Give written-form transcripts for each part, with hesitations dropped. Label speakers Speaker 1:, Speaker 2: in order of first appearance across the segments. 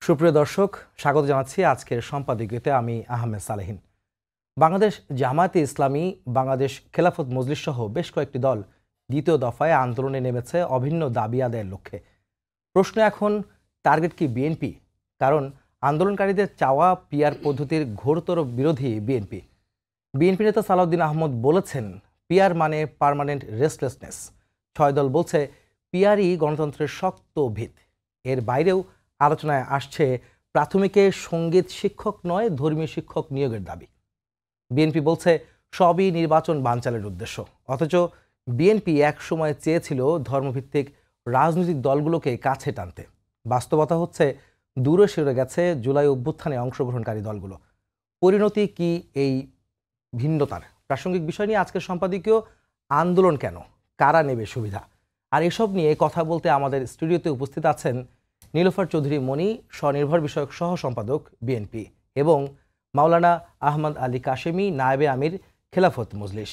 Speaker 1: সুপ্রিয় দর্শক, স্বাগত জানাচ্ছি আজকের সম্পাদকীয়তে। আমি আহমেদ সালেহীন। বাংলাদেশ জামায়াতে ইসলামী, বাংলাদেশ খেলাফত মজলিস সহ বেশ কয়েকটি দল দ্বিতীয় দফায় আন্দোলনে নেমেছে অভিন্ন দাবি আদায়ের লক্ষ্যে। প্রশ্ন এখন, টার্গেট কি বিএনপি? কারণ আন্দোলনকারীদের চাওয়া পিআর পদ্ধতির ঘোরতর বিরোধী বিএনপি। বিএনপি নেতা সালাউদ্দিন আহমদ বলেছেন, পিআর মানে পার্মানেন্ট রেস্টলেসনেস। 6 দল বলছে পিআরই গণতন্ত্রের শক্ত ভিত। এর বাইরেও আলোচনায় আসছে প্রাথমিকে সঙ্গীত শিক্ষক নয়, ধর্মীয় শিক্ষক নিয়োগের দাবি। বিএনপি বলছে সবই নির্বাচন বানচালের উদ্দেশ্য। অথচ বিএনপি এক সময় চেয়েছিল ধর্মভিত্তিক রাজনৈতিক দলগুলোকে কাছে টানতে। বাস্তবতা হচ্ছে দূরে সরে গেছে জুলাই অভ্যুত্থানে অংশগ্রহণকারী দলগুলো। পরিণতি কি এই ভিন্নতার? প্রাসঙ্গিক বিষয় নিয়ে আজকের সম্পাদকীয় আন্দোলন কেন, কারা নেবে সুবিধা, আর এসব নিয়ে কথা বলতে আমাদের স্টুডিওতে উপস্থিত আছেন নীলোফার চৌধুরী মনি, স্বনির্ভর বিষয়ক সহ সম্পাদক বিএনপি, এবং মাওলানা আহমদ আলী কাশেমি, নায়েবে আমির খেলাফত মজলিস।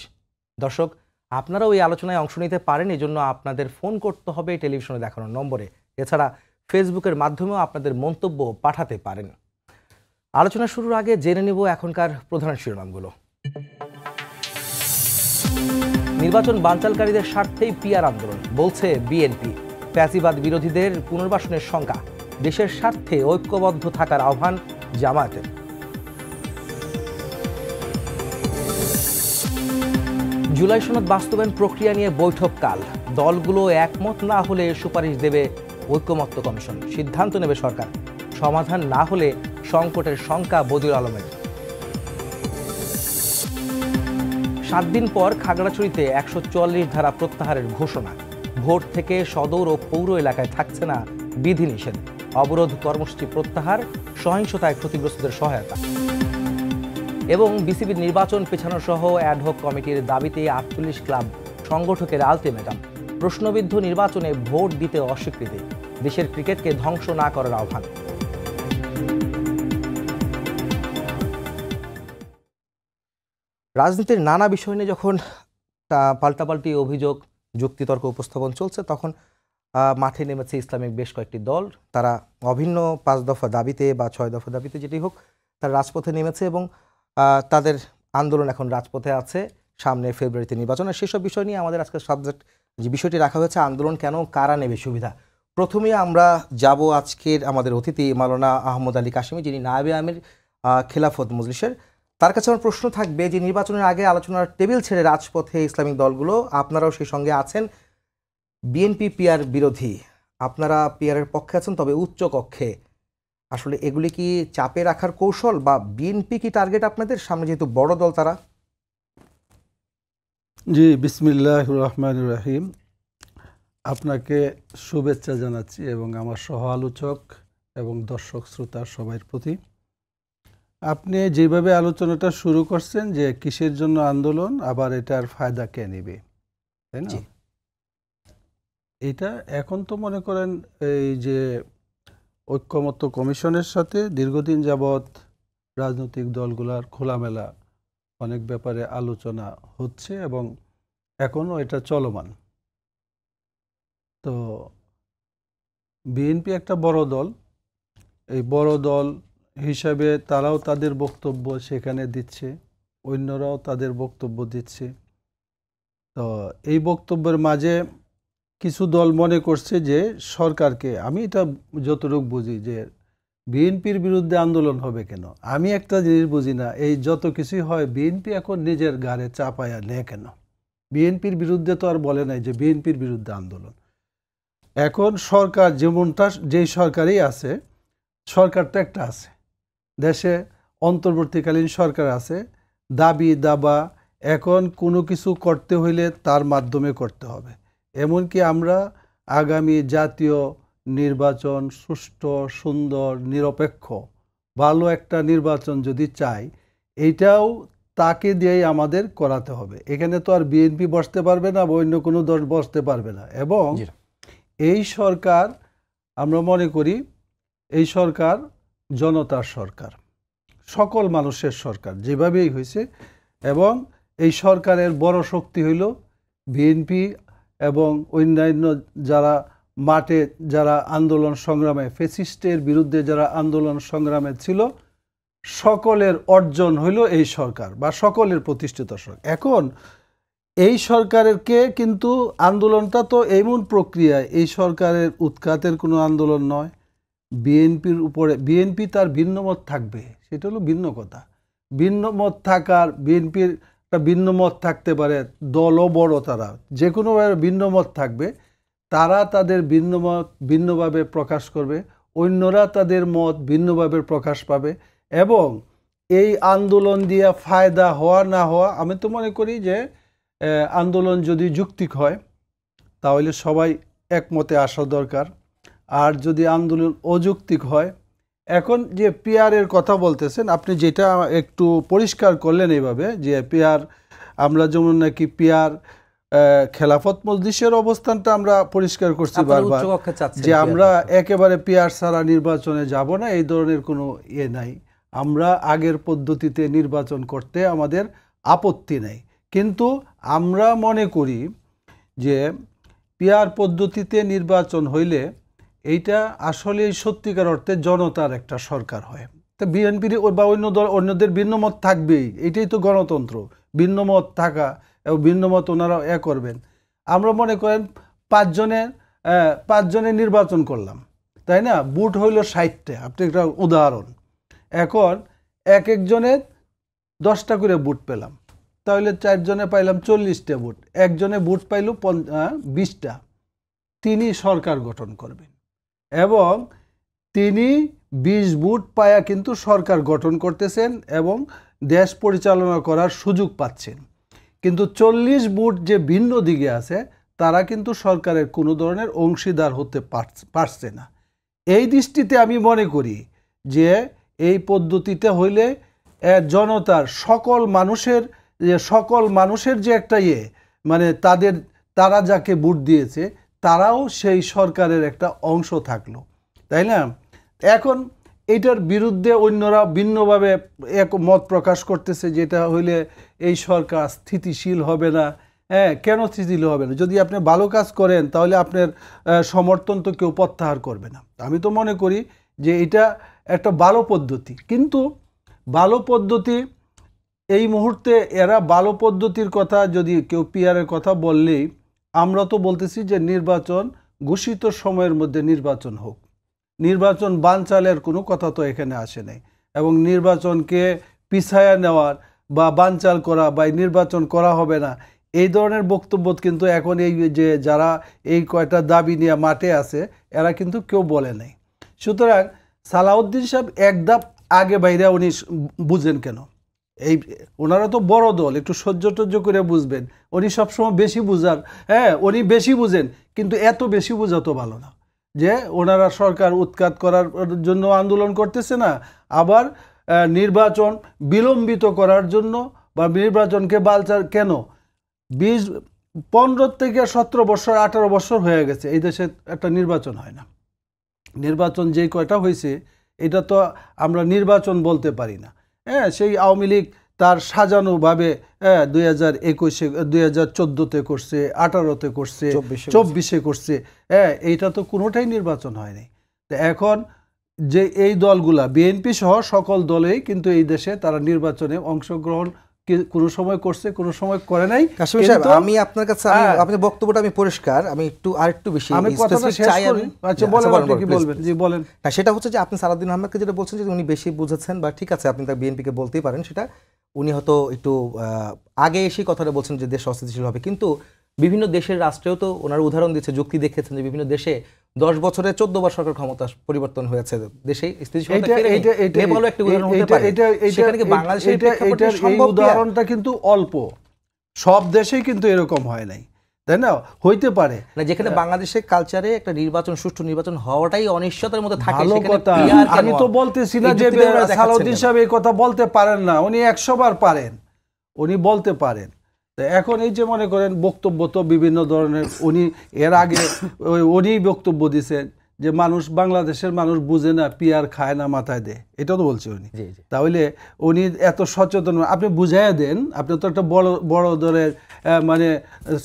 Speaker 1: দর্শক, আপনারাও এই আলোচনায় অংশ নিতে পারেন। এজন্য আপনাদের ফোন করতে হবে টেলিভিশনে দেখানোর নম্বরে। এছাড়া ফেসবুকের মাধ্যমেও আপনাদের মন্তব্য পাঠাতে পারেন। আলোচনা শুরুর আগে জেনে নেব এখনকার প্রধান শিরোনামগুলো। নির্বাচন বানচালকারীদের স্বার্থেই পিআর আন্দোলন, বলছে বিএনপি। ফ্যাসিবাদ বিরোধীদের পুনর্বাসনের শঙ্কা, দেশের স্বার্থে ঐক্যবদ্ধ থাকার আহ্বান জামায়াতের। জুলাই সনদ বাস্তবায়ন প্রক্রিয়া নিয়ে বৈঠক কাল। দলগুলো একমত না হলে সুপারিশ দেবে ঐকমত্য কমিশন, সিদ্ধান্ত নেবে সরকার। সমাধান না হলে সংকটের শঙ্কা বদিউল আলমের। 7 দিন পর খাগড়াছড়িতে 144 ধারা প্রত্যাহারের ঘোষণা। ভোট থেকে সদর ও পৌর এলাকায় থাকছে না বিধিনিষেধ। অবরোধ কর্মসূচি প্রত্যাহার, সহিংসতায় ক্ষতিগ্রস্তদের সহায়তা। এবং বিসিবির নির্বাচন পেছানো সহ অ্যাডহক কমিটির দাবিতে 48 ক্লাব সংগঠকের আলটিমেটাম। প্রশ্নবিদ্ধ নির্বাচনে ভোট দিতে অস্বীকৃতি, দেশের ক্রিকেটকে ধ্বংস না করার আহ্বান। রাজনীতির নানা বিষয় নিয়ে যখন পাল্টাপাল্টি অভিযোগ, যুক্তিতর্ক উপস্থাপন চলছে, তখন মাঠে নেমেছে ইসলামিক বেশ কয়েকটি দল। তারা অভিন্ন 5 দফা দাবিতে বা 6 দফা দাবিতে যেটি হোক, তারা রাজপথে নেমেছে এবং তাদের আন্দোলন এখন রাজপথে আছে। সামনে ফেব্রুয়ারিতে নির্বাচন। আর সেসব বিষয় নিয়ে আমাদের আজকের সাবজেক্ট, যে বিষয়টি রাখা হয়েছে, আন্দোলন কেন, কারা নেবে সুবিধা। প্রথমে আমরা যাব আজকের আমাদের অতিথি মাওলানা আহমদ আলী কাশেমি, যিনি নায়েবে আমির খেলাফত মজলিসের। তার কাছে আমার প্রশ্ন থাকবে যে নির্বাচনের আগে আলোচনার টেবিল ছেড়ে রাজপথে ইসলামিক দলগুলো, আপনারাও সেই সঙ্গে আছেন। বিএনপি পিআর বিরোধী, আপনারা পিআরের পক্ষে আছেন, তবে উচ্চ কক্ষে। আসলে এগুলি কি চাপে রাখার কৌশল, বা বিএনপি কি টার্গেট আপনাদের সামনে, যেহেতু বড় দল তারা?
Speaker 2: জি, বিসমিল্লাহির রহমানির রহিম। আপনাকে শুভেচ্ছা জানাচ্ছি এবং আমার সহ আলোচক এবং দর্শক শ্রোতা সবার প্রতি। আপনি যেভাবে আলোচনাটা শুরু করছেন যে কিসের জন্য আন্দোলন, আবার এটার ফায়দা কে নেবে, তাই না? এটা এখন তো মনে করেন এই যে ঐকমত্য কমিশনের সাথে দীর্ঘদিন যাবৎ রাজনৈতিক দলগুলার খোলামেলা অনেক ব্যাপারে আলোচনা হচ্ছে এবং এখনও এটা চলমান। তো বিএনপি একটা বড় দল, এই বড় দল হিসাবে তারাও তাদের বক্তব্য সেখানে দিচ্ছে, অন্যরাও তাদের বক্তব্য দিচ্ছে। তো এই বক্তব্যের মাঝে কিছু দল মনে করছে যে সরকারকে, আমি এটা যতটুকু বুঝি যে বিএনপির বিরুদ্ধে আন্দোলন হবে কেন, আমি একটা জিনিস বুঝি না, এই যত কিছুই হয় বিএনপি এখন নিজের ঘাড়ে চাপায়া নেয় কেন? বিএনপির বিরুদ্ধে তো আর বলে নাই যে বিএনপির বিরুদ্ধে আন্দোলন। এখন সরকার যেমনটা, যেই সরকারই আছে, সরকারটা একটা আছে, দেশে অন্তর্বর্তীকালীন সরকার আছে, দাবি দাবা এখন কোনো কিছু করতে হইলে তার মাধ্যমে করতে হবে। এমনকি আমরা আগামী জাতীয় নির্বাচন সুষ্ঠু, সুন্দর, নিরপেক্ষ ভালো একটা নির্বাচন যদি চাই, এইটাও তাকে দিয়েই আমাদের করাতে হবে। এখানে তো আর বিএনপি বসতে পারবে না বা অন্য কোনো দল বসতে পারবে না। এবং এই সরকার, আমরা মনে করি এই সরকার জনতার সরকার, সকল মানুষের সরকার, যেভাবেই হয়েছে। এবং এই সরকারের বড় শক্তি হইল বিএনপি এবং অন্যান্য যারা মাঠে যারা আন্দোলন সংগ্রামে ফ্যাসিস্টের বিরুদ্ধে যারা আন্দোলন সংগ্রামে ছিল সকলের অর্জন হইল এই সরকার বা সকলের প্রতিষ্ঠিত সরকার। এখন এই সরকারকে কিন্তু আন্দোলনটা তো এমন প্রক্রিয়ায় এই সরকারের উৎখাতের কোনো আন্দোলন নয়। বিএনপির উপরে বিএনপি তার ভিন্নমত থাকবে, সেটা হলো ভিন্ন কথা। ভিন্নমত থাকার বিএনপির একটা ভিন্নমত থাকতে পারে, দলও বড়, তারা যে কোনোভাবে ভিন্নমত থাকবে, তারা তাদের ভিন্নমত ভিন্নভাবে প্রকাশ করবে, অন্যরা তাদের মত ভিন্নভাবে প্রকাশ পাবে এবং এই আন্দোলন দিয়ে ফায়দা হওয়া না হওয়া, আমি তো মনে করি যে আন্দোলন যদি যৌক্তিক হয় তাহলে সবাই একমতে আসা দরকার। আর যদি আন্দোলন অযৌক্তিক হয়, এখন যে পিআরের কথা বলতেছেন আপনি, যেটা একটু পরিষ্কার করলেন এইভাবে যে পিআর, আমরা যেমন নাকি পিআর খেলাফত মজলিসের অবস্থানটা আমরা পরিষ্কার করছি বারবার যে আমরা একেবারে পিআর ছাড়া নির্বাচনে যাব না, এই ধরনের কোনো ইয়ে নাই। আমরা আগের পদ্ধতিতে নির্বাচন করতে আমাদের আপত্তি নেই, কিন্তু আমরা মনে করি যে পিআর পদ্ধতিতে নির্বাচন হইলে এইটা আসলে সত্যিকার অর্থে জনতার একটা সরকার হয়। তা বিএনপির বা অন্যদের ভিন্নমত থাকবেই, এটাই তো গণতন্ত্র, ভিন্নমত থাকা এবং ভিন্নমত ওনারা করবেন। আমরা মনে করেন পাঁচজনের নির্বাচন করলাম, তাই না? বুট হইল 60টা, আপনি একটা উদাহরণ। এখন একজনের 10টা করে বুট পেলাম, তাহলে 4 জনে পাইলাম 40টা বুট, একজনে বুট পাইল 20টা। তিনি সরকার গঠন করবেন এবং তিনি 20 বুট পায়া কিন্তু সরকার গঠন করতেছেন এবং দেশ পরিচালনা করার সুযোগ পাচ্ছেন। কিন্তু 40 বুট যে ভিন্ন দিকে আছে তারা কিন্তু সরকারের কোনো ধরনের অংশীদার হতে পারছে না। এই দৃষ্টিতে আমি মনে করি যে এই পদ্ধতিতে হইলে জনতার সকল মানুষের যে একটা মানে তারা যাকে ভোট দিয়েছে তারাও সেই সরকারের একটা অংশ থাকলো, তাই না? এখন এইটার বিরুদ্ধে অন্যরা ভিন্নভাবে এক মত প্রকাশ করতেছে, যেটা হইলে এই সরকার স্থিতিশীল হবে না। হ্যাঁ, কেন স্থিতিশীল হবে না? যদি আপনি ভালো কাজ করেন তাহলে আপনার সমর্থন তো কেউ প্রত্যাহার করবে না। আমি তো মনে করি যে এটা একটা ভালো পদ্ধতি, কিন্তু ভালো পদ্ধতি এই মুহূর্তে এরা ভালো পদ্ধতির কথা যদি কেউ পিআরের কথা বললেই, আমরা তো বলতেছি যে নির্বাচন ঘোষিত সময়ের মধ্যে নির্বাচন হোক, নির্বাচন বানচালের কোনো কথা তো এখানে আসে নাই। এবং নির্বাচনকে পিছায়া নেওয়ার বা বানচাল করা বা নির্বাচন করা হবে না, এই ধরনের বক্তব্য কিন্তু এখন এই যে যারা এই কয়টা দাবি নিয়ে মাঠে আছে এরা কিন্তু কেউ বলে নাই। সুতরাং সালাউদ্দিন সাহেব এক ধাপ আগে বাইরে উনি বুঝেন কেন? ওনারা তো বড় দল, একটু সহ্য করে বুঝবেন। উনি সবসময় বেশি বুঝার, হ্যাঁ উনি বেশি বুঝেন, কিন্তু এত বেশি বোঝা তো ভালো না যে ওনারা সরকার উৎখাত করার জন্য আন্দোলন করতেছে না, আবার নির্বাচন বিলম্বিত করার জন্য বা নির্বাচনকে বালচার কেন? 15 থেকে 17 বছর 18 বছর হয়ে গেছে এই দেশে একটা নির্বাচন হয় না। নির্বাচন যে কয়টা হয়েছে এটা তো আমরা নির্বাচন বলতে পারি না। হ্যাঁ, সেই আওয়ামী লীগ তার সাজানোভাবে 2021-এ 2014-তে করছে, 18-তে করছে, 24-এ করছে। হ্যাঁ, এইটা তো কোনোটাই নির্বাচন হয়নি। তো এখন যে এই দলগুলা বিএনপি সহ সকল দলেই কিন্তু এই দেশে তারা নির্বাচনে অংশগ্রহণ কোনো সময় করছে, কোনো সময় করে নাই।
Speaker 1: কাশিম সাহেব, আমি আপনার কাছে আপনার বক্তব্যটা আমি পরিষ্কার, আমি আরেকটু বেশি
Speaker 2: আমি কথাটা শেষ করি। আচ্ছা বলেন, আপনি কি বলবেন? জি বলেন।
Speaker 1: হ্যাঁ, সেটা হচ্ছে যে আপনি সালাউদ্দিন আহমেদকে যেটা বলছেন যে উনি বেশি বুঝেছেন, বা ঠিক আছে আপনি তার বিএনপিকে বলতেই পারেন, সেটা উনি হয়তো একটু আগে এসে কথাটা বলছেন যে দেশ অস্থিতিশীল হবে, কিন্তু বিভিন্ন দেশের রাষ্ট্রেও তো ওনার উদাহরণ দিচ্ছে, যুক্তি দেখেছেন যে বিভিন্ন দেশে 10 বছরে 14 বার সরকার ক্ষমতা পরিবর্তন হয়েছে, দেশে স্থিতিশীলতা ফিরে নেই। নেপালও একটা উদাহরণ হতে পারে। সেখানে কি বাংলাদেশের প্রেক্ষাপটে সম্ভব?
Speaker 2: এই উদাহরণটা কিন্তু অল্প, সব দেশেই কিন্তু এরকম হয় নাই, তাই না? হইতে পারে না,
Speaker 1: যেখানে বাংলাদেশের কালচারে একটা নির্বাচন, সুষ্ঠু নির্বাচন হওয়াটাই অনিশ্চয়তার মধ্যে থাকে।
Speaker 2: আমি তো বলতেছি না যে সালাউদ্দিন সাহেব এই কথা বলতে পারেন না, উনি 100 বার পারেন, উনি বলতে পারেন। এখন এই যে মনে করেন বক্তব্য তো বিভিন্ন ধরনের, উনি এর আগে উনি বক্তব্য দিচ্ছেন যে বাংলাদেশের মানুষ বুঝে না, পিয়ার খায় না, মাথায় দেয়, এটা তো বলছে উনি। তাহলে উনি এত সচেতন, আপনি বুঝাইয়া দেন, আপনি তো একটা বড় দলের মানে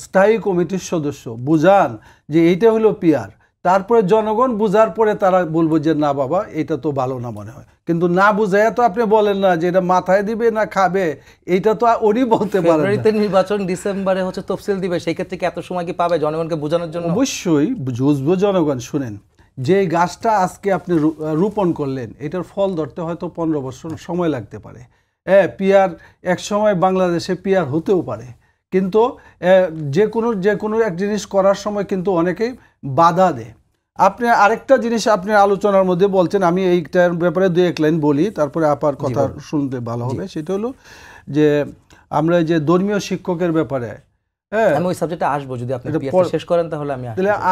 Speaker 2: স্থায়ী কমিটির সদস্য, বুঝান যে এইটা হলো পিয়ার, তারপরে জনগণ বুঝার পরে তারা বলবো যে না বাবা এটা তো ভালো না মনে হয়, কিন্তু না বুঝাইয়া তো আপনি বলেন না যে এটা মাথায় দিবে না খাবে, এইটা তো উনি বলতে পারেন না।
Speaker 1: ফেব্রুয়ারিতে নির্বাচন, ডিসেম্বরে হচ্ছে তফসিল দিবে, সেই ক্ষেত্রে কি এত সময় কি পাবে জনগণকে বোঝানোর জন্য?
Speaker 2: অবশ্যই বুঝবো জনগণ। শুনেন, যে গাছটা আজকে আপনি রোপণ করলেন এটার ফল ধরতে হয়তো 15 বছর সময় লাগতে পারে। পিয়ার এক সময় বাংলাদেশে পিয়ার হতেও পারে, কিন্তু যে কোনো এক জিনিস করার সময় কিন্তু অনেকেই বাধা দেয়। আপনি আরেকটা জিনিস আপনি আলোচনার মধ্যে বলছেন, আমি এইটার ব্যাপারে 2-1 লাইন বলি, তারপরে আপার কথা শুনতে ভালো হবে। সেটা হলো যে আমরা যে ধর্মীয় শিক্ষকের ব্যাপারে,
Speaker 1: আমি ওই সাবজেক্টে আসবো, যদি আপনি শেষ করেন তাহলে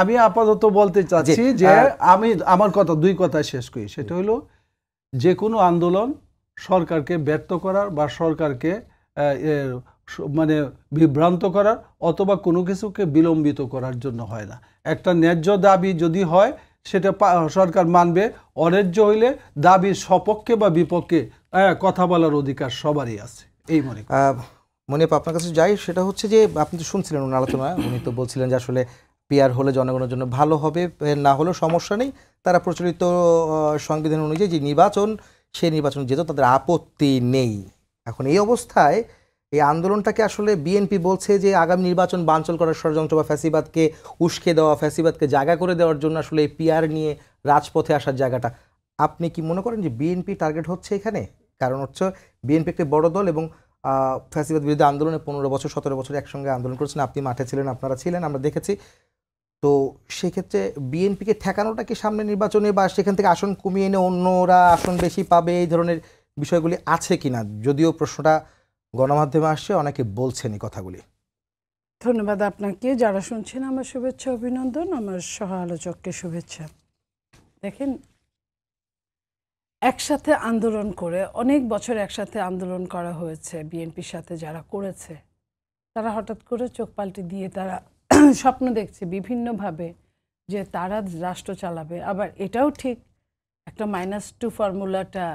Speaker 2: আমি আপাতত বলতে চাচ্ছি যে আমি আমার কথা 2 কথায় শেষ করি। সেটা হলো যে কোনো আন্দোলন সরকারকে ব্যর্থ করার বা সরকারকে মানে বিভ্রান্ত করার অথবা কোনো কিছুকে বিলম্বিত করার জন্য হয় না। একটা ন্যায্য দাবি যদি হয় সেটা সরকার মানবে, অন্যায্য হইলে দাবির সপক্ষে বা বিপক্ষে কথা বলার অধিকার সবারই আছে। এই মনে
Speaker 1: মনিয়াপ আপনার কাছে যাই, সেটা হচ্ছে যে আপনি তো শুনছিলেন ওনার আলোচনা, উনি তো বলছিলেন যে আসলে পিয়ার হলে জনগণের জন্য ভালো হবে, না হলেও সমস্যা নেই, তারা প্রচলিত সংবিধান অনুযায়ী যে নির্বাচন, সেই নির্বাচন যেহেতু তাদের আপত্তি নেই। এখন এই অবস্থায় এই আন্দোলনটাকে আসলে বিএনপি বলছে যে আগামী নির্বাচন বানচাল করার ষড়যন্ত্র বা ফ্যাসিবাদকে উস্কে দেওয়া, ফ্যাসিবাদকে জায়গা করে দেওয়ার জন্য আসলে এই পিয়ার নিয়ে রাজপথে আসার জায়গাটা, আপনি কি মনে করেন যে বিএনপি টার্গেট হচ্ছে এখানে? কারণ হচ্ছে বিএনপি একটি বড় দল এবং ফ্যাসিবাদ বিরোধী আন্দোলনে 15 বছর 17 বছর একসঙ্গে আন্দোলন করেছেন, আপনি মাঠে ছিলেন, আপনারা ছিলেন, আমরা দেখেছি। তো সেক্ষেত্রে বিএনপিকে ঠেকানোটা কি সামনে নির্বাচনে বা সেখান থেকে আসন কমিয়ে এনে অন্যরা আসন বেশি পাবে, এই ধরনের বিষয়গুলি আছে কিনা? যদিও প্রশ্নটা গণমাধ্যমে আসছে, অনেকে বলছেন এই কথাগুলি।
Speaker 3: ধন্যবাদ আপনাকে। যারা শুনছেন আমার শুভেচ্ছা, অভিনন্দন। আমার সহ আলোচককে শুভেচ্ছা। দেখেন, একসাথে আন্দোলন করে অনেক বছর একসাথে আন্দোলন করা হয়েছে বিএনপির সাথে, যারা করেছে তারা হঠাৎ করে চোখ পাল্টে দিয়ে তারা স্বপ্ন দেখছে বিভিন্নভাবে যে তারা রাষ্ট্র চালাবে। আবার এটাও ঠিক, একটা -2 ফর্মুলাটা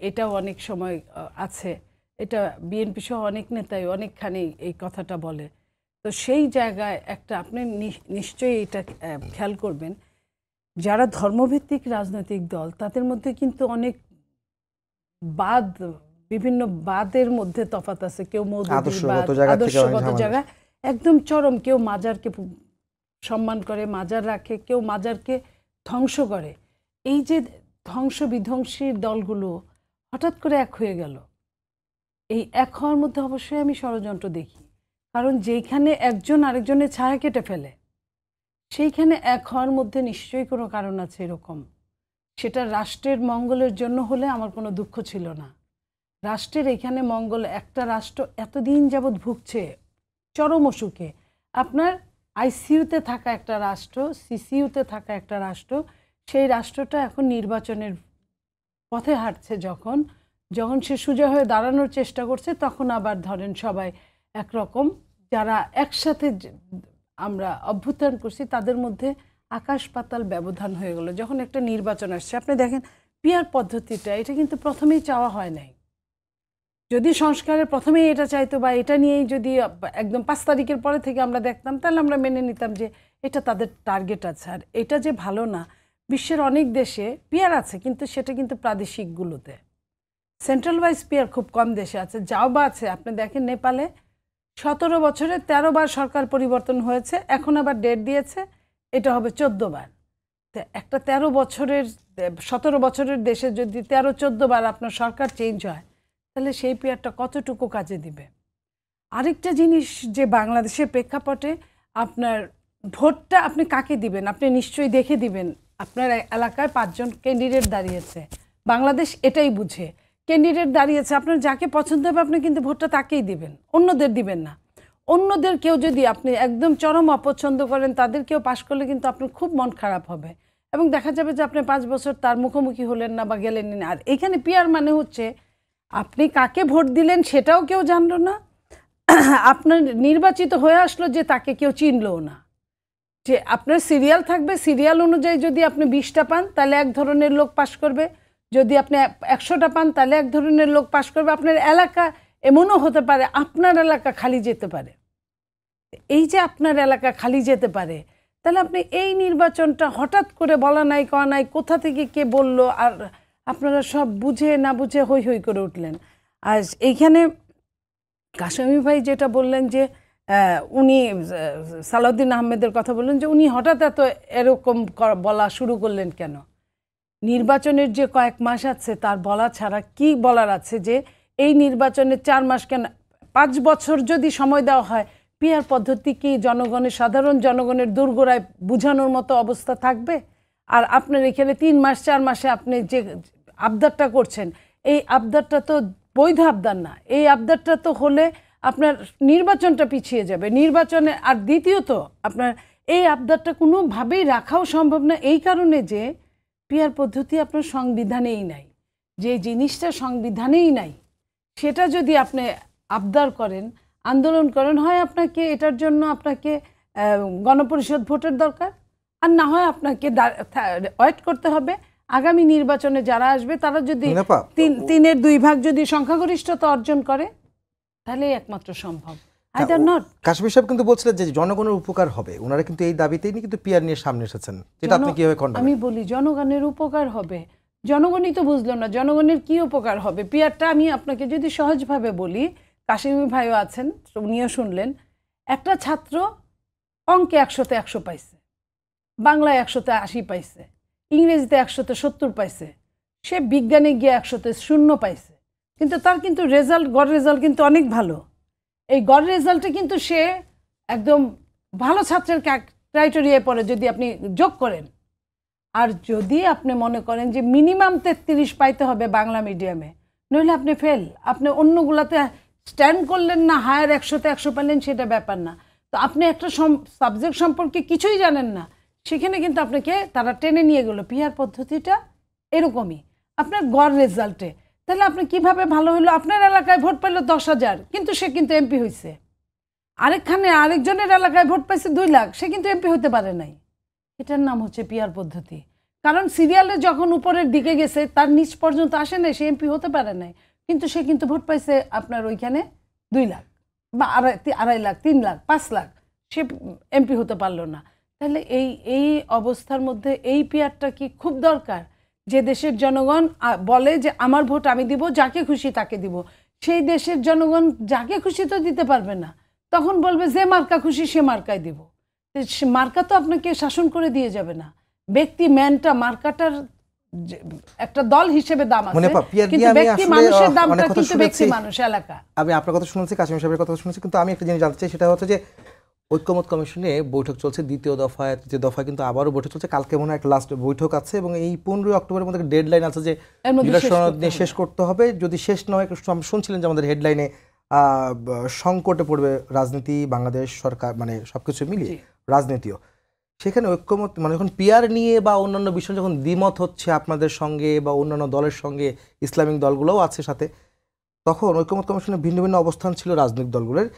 Speaker 3: এটাও অনেক সময় আছে, এটা বিএনপি সহ অনেক নেতাই অনেকখানি এই কথাটা বলে। তো সেই জায়গায় একটা আপনি নিশ্চয়ই এটা খেয়াল করবেন, যারা ধর্মভিত্তিক রাজনৈতিক দল তাদের মধ্যে কিন্তু অনেক বিভিন্ন বাদের মধ্যে তফাৎ আছে। কেউ আদর্শগত জায়গায় একদম চরম, কেউ মাজারকে সম্মান করে, মাজার রাখে, কেউ মাজারকে ধ্বংস করে। এই যে ধ্বংস বিধ্বংসী দলগুলো হঠাৎ করে এক হয়ে গেল, এই এক হওয়ার মধ্যে অবশ্যই আমি ষড়যন্ত্র দেখি। কারণ যেখানে একজন আরেকজনের ছায়া কেটে ফেলে, সেইখানে এক হওয়ার মধ্যে নিশ্চয়ই কোনো কারণ আছে এরকম। সেটা রাষ্ট্রের মঙ্গলের জন্য হলে আমার কোনো দুঃখ ছিল না। রাষ্ট্রের এখানে মঙ্গল, একটা রাষ্ট্র এতদিন যাবৎ ভুগছে চরম অসুখে, আপনার আইসিইউতে থাকা একটা রাষ্ট্র, সিসিইউতে থাকা একটা রাষ্ট্র, সেই রাষ্ট্রটা এখন নির্বাচনের পথে হাঁটছে। যখন সে সোজা হয়ে দাঁড়ানোর চেষ্টা করছে, তখন আবার ধরেন সবাই একরকম, যারা একসাথে আমরা অভ্যুত্থান করছি তাদের মধ্যে আকাশ পাতাল ব্যবধান হয়ে গেল যখন একটা নির্বাচন আসছে। আপনি দেখেন পিয়ার পদ্ধতিটা, এটা কিন্তু প্রথমেই চাওয়া হয় নাই। যদি সংস্কারের প্রথমেই এটা চাইতো বা এটা নিয়েই যদি একদম 5 তারিখের পরে থেকে আমরা দেখতাম, তাহলে আমরা মেনে নিতাম যে এটা তাদের টার্গেট আছে। আর এটা যে ভালো না, বিশ্বের অনেক দেশে পিয়ার আছে, কিন্তু সেটা কিন্তু প্রাদেশিকগুলোতে, সেন্ট্রাল ওয়াইজ পিয়ার খুব কম দেশে আছে। যাও বা আছে, আপনি দেখেন নেপালে 17 বছরে 13 বার সরকার পরিবর্তন হয়েছে, এখন আবার ডেট দিয়েছে এটা হবে 14 বার। একটা 17 বছরের দেশে যদি 13-14 বার আপনার সরকার চেঞ্জ হয়, তাহলে সেই পিয়ারটা কতটুকু কাজে দিবে? আরেকটা জিনিস, যে বাংলাদেশের প্রেক্ষাপটে আপনার ভোটটা আপনি কাকে দিবেন, আপনি নিশ্চয়ই দেখে দিবেন। আপনার এলাকায় 5 জন ক্যান্ডিডেট দাঁড়িয়েছে, বাংলাদেশ এটাই বুঝে, ক্যান্ডিডেট দাঁড়িয়েছে, আপনার যাকে পছন্দ হবে আপনি কিন্তু ভোটটা তাকেই দিবেন, অন্যদের দিবেন না। অন্যদের কেউ যদি আপনি একদম চরম অপছন্দ করেন, তাদের কেউ পাশ করলে কিন্তু আপনার খুব মন খারাপ হবে, এবং দেখা যাবে যে আপনি 5 বছর তার মুখোমুখি হলেন না বা গেলেন না। আর এখানে পিয়ার মানে হচ্ছে আপনি কাকে ভোট দিলেন সেটাও কেউ জানলো না, আপনার নির্বাচিত হয়ে আসলো যে তাকে কেউ চিনলও না। যে আপনার সিরিয়াল থাকবে, সিরিয়াল অনুযায়ী যদি আপনি 20টা পান তাহলে এক ধরনের লোক পাশ করবে, যদি আপনি 100টা পান তাহলে এক ধরনের লোক পাশ করবে। আপনার এলাকা এমনও হতে পারে আপনার এলাকা খালি যেতে পারে। এই যে আপনার এলাকা খালি যেতে পারে, তাহলে আপনি এই নির্বাচনটা হঠাৎ করে বলা নাই কওয়া নাই, কোথা থেকে কে বলল, আর আপনারা সব বুঝে না বুঝে হই হই করে উঠলেন। আর এইখানে কাশেমি ভাই যেটা বললেন যে উনি সালাউদ্দিন আহমেদের কথা বললেন যে উনি হঠাৎ এত এরকম বলা শুরু করলেন কেন? নির্বাচনের যে কয়েক মাস আছে তার বলা ছাড়া কি বলার আছে যে এই নির্বাচনে 4 মাস কেন, 5 বছর যদি সময় দেওয়া হয়, পিআর পদ্ধতি কি জনগণের, সাধারণ জনগণের দোরগোড়ায় বুঝানোর মতো অবস্থা থাকবে? আর আপনার এখানে 3 মাস 4 মাসে আপনি যে আবদারটা করছেন, এই আবদারটা তো বৈধ আবদার না। এই আবদারটা তো হলে আপনার নির্বাচনটা পিছিয়ে যাবে নির্বাচনে। আর দ্বিতীয়ত আপনার এই আবদারটা কোনোভাবেই রাখাও সম্ভব না, এই কারণে যে পিআর পদ্ধতি আপনার সংবিধানেই নাই। যে জিনিসটা সংবিধানেই নাই সেটা যদি আপনি আবদার করেন, আন্দোলন করেন, হয় আপনাকে এটার জন্য আপনাকে গণপরিষদ ভোটের দরকার, আর না হয় আপনাকে ওয়েট করতে হবে আগামী নির্বাচনে যারা আসবে তারা যদি 3-এর 2 ভাগ যদি সংখ্যাগরিষ্ঠতা অর্জন করে তাহলে একমাত্র সম্ভব। Either not.
Speaker 1: কাশ্মীর সাহেব কিন্তু বলছিলেন যে জনগণের উপকার হবে, ওনারা কিন্তু এই দাবিতেই কিন্তু পিআর নিয়ে সামনে এসেছেন, যেটা আপনি কিভাবে খণ্ডন?
Speaker 3: আমি বলি জনগণের উপকার হবে, জনগণই তো বুঝলো না জনগণের কি উপকার হবে। পিআরটা আমি আপনাকে যদি সহজভাবে বলি, কাশিমি ভাইও আছেন, উনিও শুনলেন, একটা ছাত্র অঙ্কে 100-তে 100 পাইছে, বাংলায় 100-তে 80 পাইছে, ইংরেজিতে 100-তে 70 পাইছে, সে বিজ্ঞানে গিয়ে 100-তে 0 পাইছে, কিন্তু তার কিন্তু গড় রেজাল্ট কিন্তু অনেক ভালো। এই গড় রেজাল্টে কিন্তু সে একদম ভালো ছাত্রের ক্রাইটেরিয়ায় পড়ে যদি আপনি যোগ করেন। আর যদি আপনি মনে করেন যে মিনিমাম 33 পাইতে হবে বাংলা মিডিয়ামে, নইলে আপনি ফেল, আপনি অন্যগুলাতে স্ট্যান্ড করলেন না, হায়ার 100-তে 100 পেলেন, সেটা ব্যাপার না। তো আপনি একটা সাবজেক্ট সম্পর্কে কিছুই জানেন না, সেখানে কিন্তু আপনাকে তারা টেনে নিয়ে গেল। পিআর পদ্ধতিটা এরকমই, আপনার গড় রেজাল্টে। তাহলে আপনি কিভাবে ভালো হলো? আপনার এলাকায় ভোট পেল 10,000, কিন্তু সে কিন্তু এমপি হয়েছে। আরেকজনের এলাকায় ভোট পাইছে 2 লাখ, সে কিন্তু এমপি হতে পারে নাই। এটার নাম হচ্ছে পিআর পদ্ধতি। কারণ সিরিয়ালে যখন উপরের দিকে গেছে তার নিচ পর্যন্ত আসে নাই, সে এমপি হতে পারে নাই, কিন্তু সে কিন্তু ভোট পাইছে আপনার ওইখানে 2 লাখ বা 2.5 লাখ, 3 লাখ, 5 লাখ, সে এমপি হতে পারলো না। তাহলে এই অবস্থার মধ্যে এই পিআরটা কি খুব দরকার? যে দেশের জনগণ বলে যে আমার ভোট আমি দিব, যাকে খুশি তাকে দিব, সেই দেশের জনগণ যাকে খুশি তো দিতে পারবে না, তখন বলবে যে মার্কা খুশি সে মার্কায় দিব। মার্কা তো আপনাকে শাসন করে দিয়ে যাবে না, ব্যক্তি ম্যানটা মার্কাটার একটা দল হিসেবে দাম আছে, কিন্তু ব্যক্তি মানুষের দামটা কিন্তু ব্যক্তি মানুষ এলাকা।
Speaker 1: আমি আপনার কথা শুনছি, কাশিম সাহেবের কথা শুনছি, কিন্তু আমি একটা জিনিস জানতে চাই, সেটা হচ্ছে যে ঐক্যমত কমিশনে বৈঠক চলছে, 2য় দফায়, 3য় দফায় কিন্তু আবারও বৈঠক চলছে। কালকে মনে হয় একটা লাস্ট বৈঠক আছে এবং এই 15 অক্টোবরের মধ্যে ডেডলাইন আছে যে শেষ করতে হবে। যদি শেষ না হয়, শুনছিলেন যে আমাদের হেডলাইনে সংকটে পড়বে রাজনীতি, বাংলাদেশ সরকার, মানে সবকিছু মিলিয়ে রাজনীতিও। সেখানে ঐক্যমত, মানে যখন পিআর নিয়ে বা অন্যান্য বিষয় যখন দ্বিমত হচ্ছে আপনাদের সঙ্গে বা অন্যান্য দলের সঙ্গে, ইসলামিক দলগুলোও আছে সাথে, তখন ঐক্যমত কমিশনের ভিন্ন ভিন্ন অবস্থান ছিল রাজনৈতিক দলগুলোর।